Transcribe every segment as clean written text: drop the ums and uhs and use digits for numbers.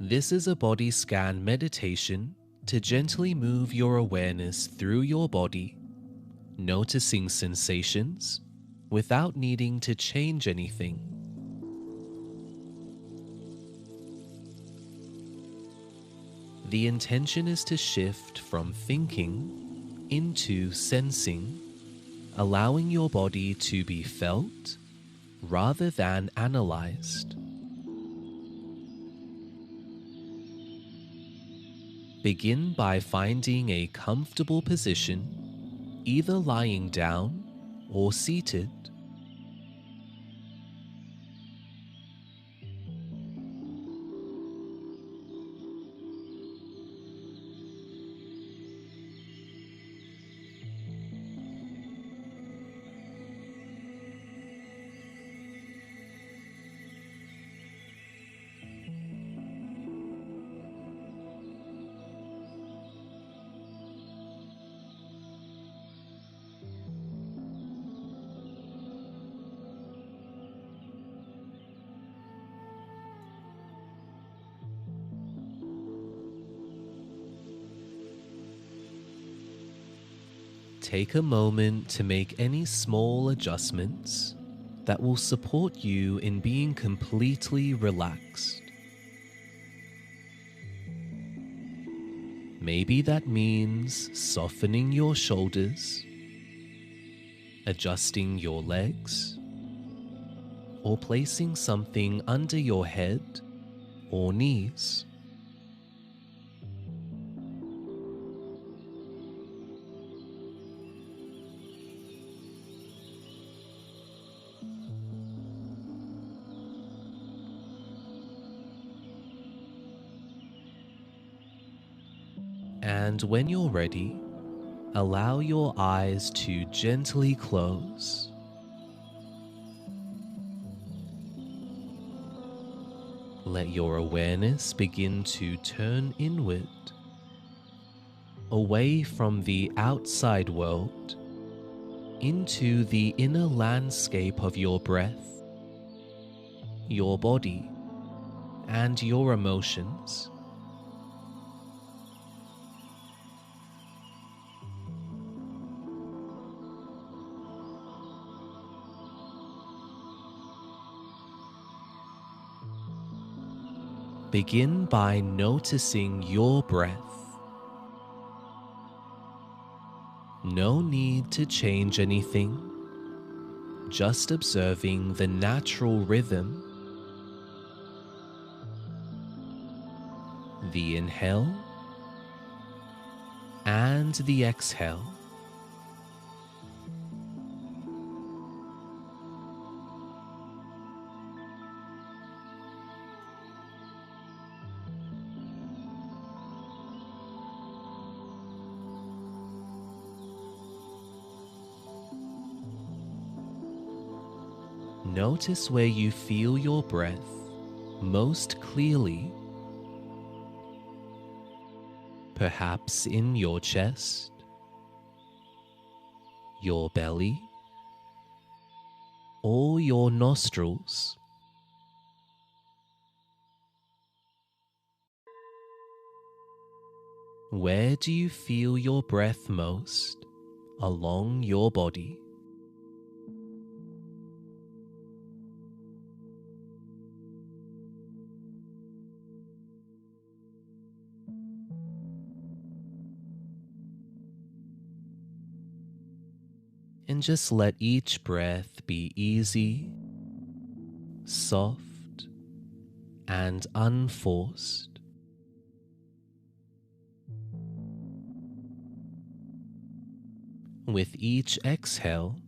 This is a body scan meditation to gently move your awareness through your body, noticing sensations without needing to change anything. The intention is to shift from thinking into sensing, allowing your body to be felt rather than analyzed. Begin by finding a comfortable position, either lying down or seated. Take a moment to make any small adjustments that will support you in being completely relaxed. Maybe that means softening your shoulders, adjusting your legs, or placing something under your head or knees. And when you're ready, allow your eyes to gently close. Let your awareness begin to turn inward, away from the outside world, into the inner landscape of your breath, your body, and your emotions. Begin by noticing your breath. No need to change anything, just observing the natural rhythm. The inhale and the exhale. Notice where you feel your breath most clearly. Perhaps in your chest, your belly, or your nostrils. Where do you feel your breath most along your body? And just let each breath be easy, soft, and unforced. With each exhale,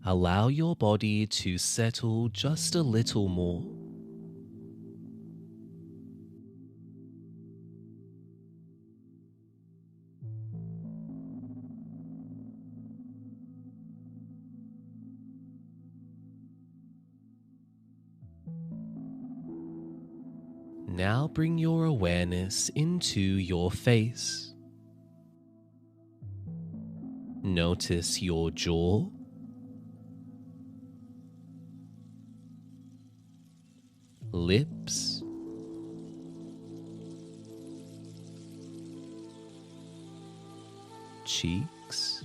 allow your body to settle just a little more. Now bring your awareness into your face. Notice your jaw, lips, cheeks,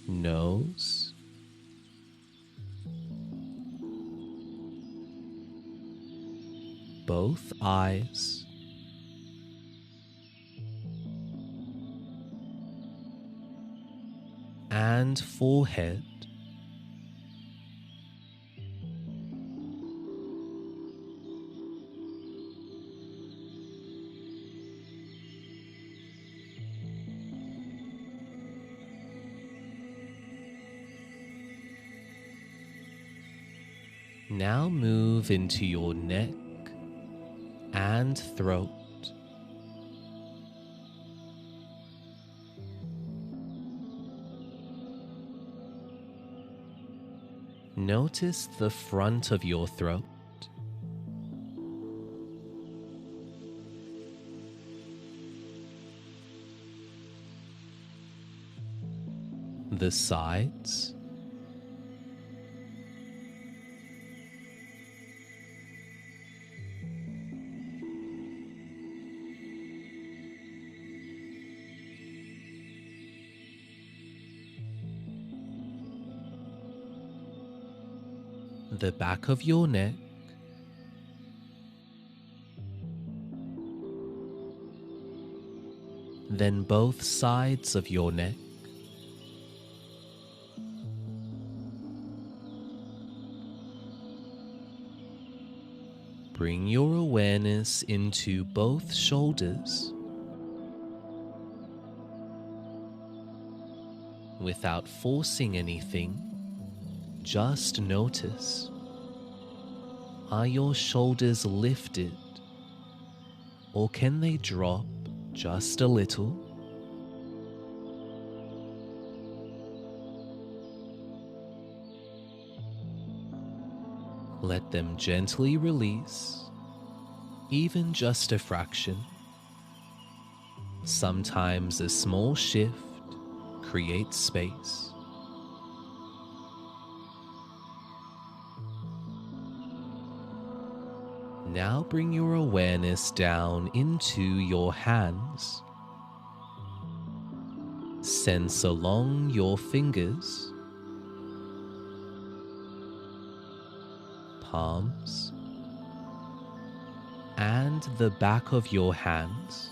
nose, both eyes, and forehead. Now move into your neck and throat. Notice the front of your throat, the sides, the back of your neck, then both sides of your neck, bring your awareness into both shoulders without forcing anything. Just notice. Are your shoulders lifted, or can they drop just a little? Let them gently release, even just a fraction. Sometimes a small shift creates space. Now bring your awareness down into your hands. Sense along your fingers, palms, and the back of your hands.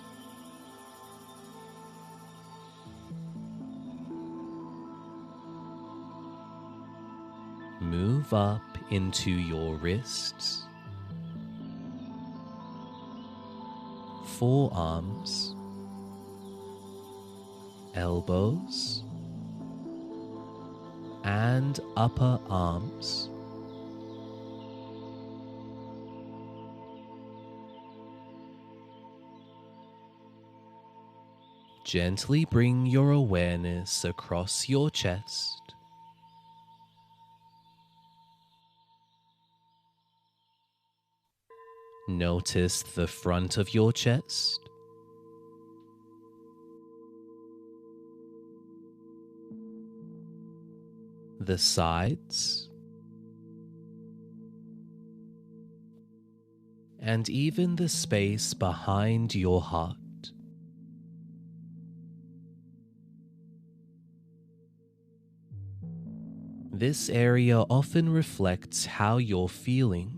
Move up into your wrists, forearms, elbows, and upper arms. Gently bring your awareness across your chest. Notice the front of your chest, the sides, and even the space behind your heart. This area often reflects how you're feeling.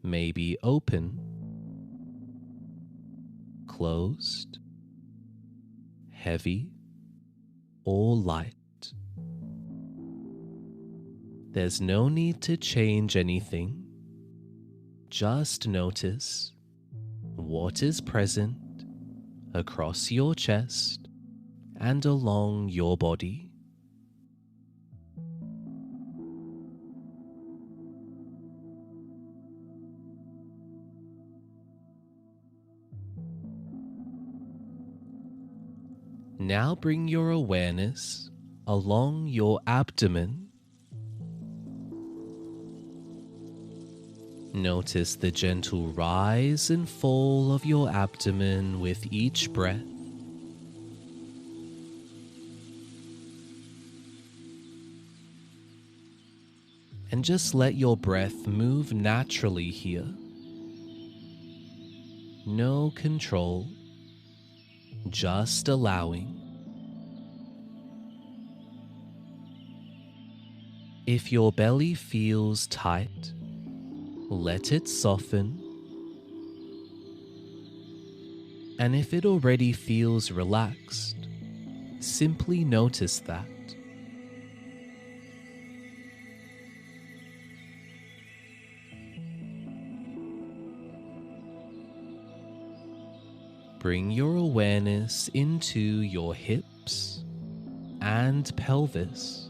Maybe open, closed, heavy, or light. There's no need to change anything. Just notice what is present across your chest and along your body. Now bring your awareness along your abdomen. Notice the gentle rise and fall of your abdomen with each breath. And just let your breath move naturally here. No control, just allowing. If your belly feels tight, let it soften. And if it already feels relaxed, simply notice that. Bring your awareness into your hips and pelvis.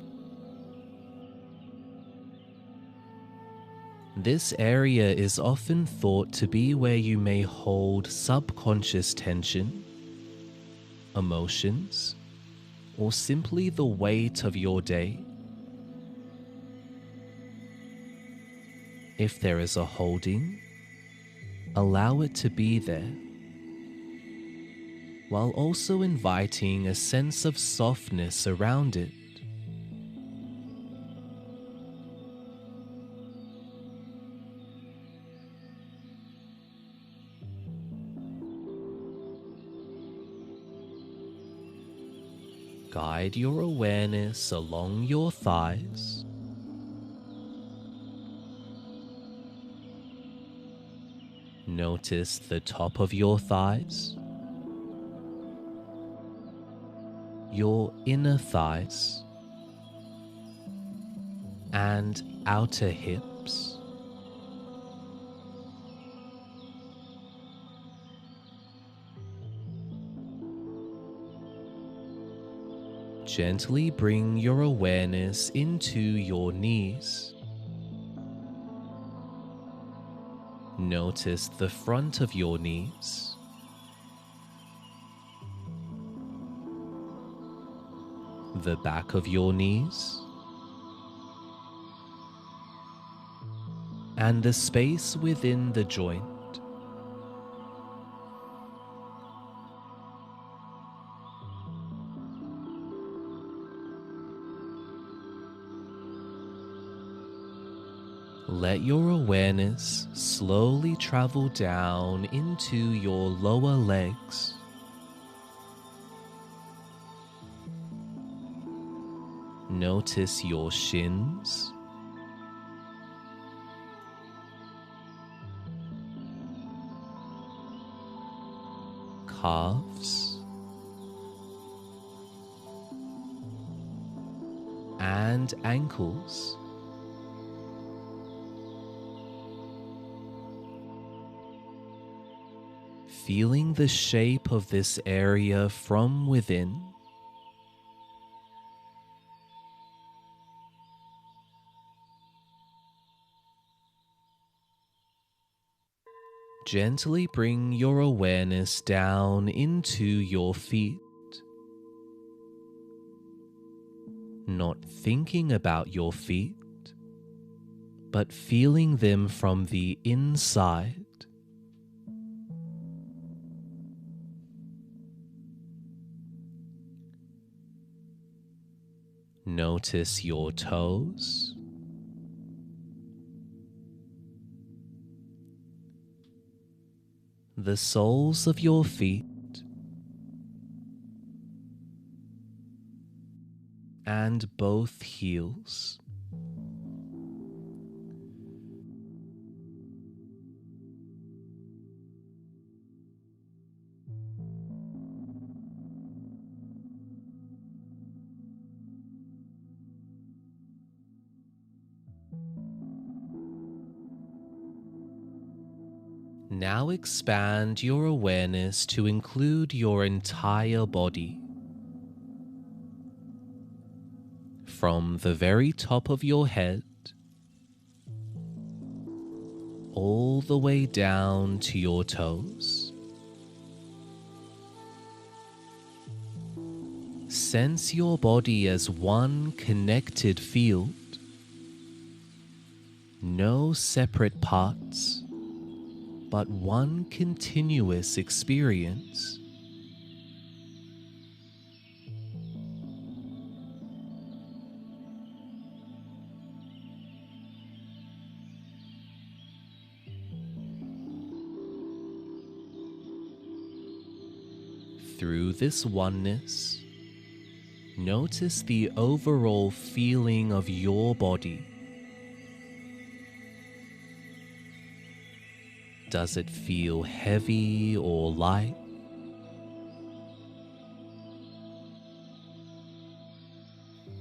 This area is often thought to be where you may hold subconscious tension, emotions, or simply the weight of your day. If there is a holding, allow it to be there, while also inviting a sense of softness around it. Guide your awareness along your thighs. Notice the top of your thighs, your inner thighs, and outer hips. Gently bring your awareness into your knees. Notice the front of your knees, the back of your knees, and the space within the joint. Let your awareness slowly travel down into your lower legs. Notice your shins, calves, and ankles. Feeling the shape of this area from within. Gently bring your awareness down into your feet, not thinking about your feet, but feeling them from the inside. Notice your toes, the soles of your feet, and both heels. Now expand your awareness to include your entire body. From the very top of your head, all the way down to your toes. Sense your body as one connected field. No separate parts, but one continuous experience. Through this oneness, notice the overall feeling of your body. Does it feel heavy or light?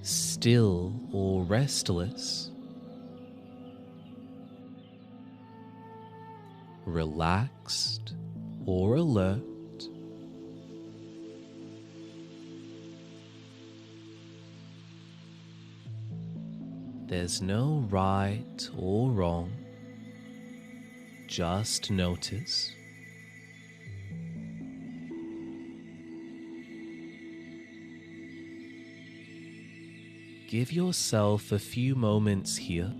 Still or restless? Relaxed or alert? There's no right or wrong, just notice. Give yourself a few moments here,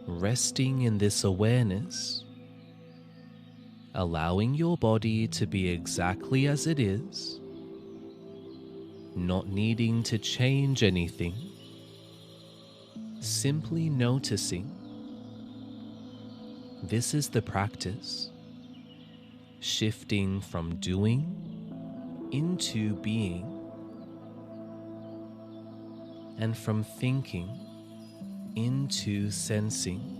resting in this awareness, allowing your body to be exactly as it is, not needing to change anything, simply noticing. This is the practice, shifting from doing into being, and from thinking into sensing.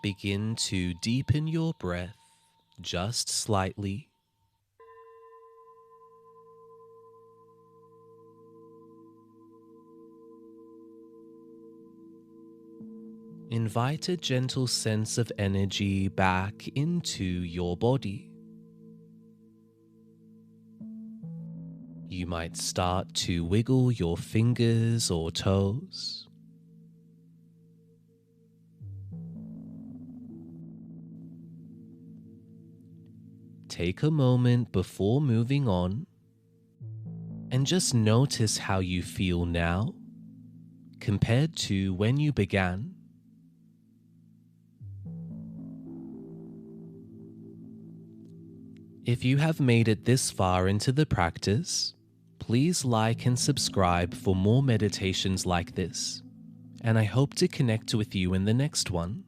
Begin to deepen your breath just slightly. Invite a gentle sense of energy back into your body. You might start to wiggle your fingers or toes. Take a moment before moving on and just notice how you feel now compared to when you began. If you have made it this far into the practice, please like and subscribe for more meditations like this, and I hope to connect with you in the next one.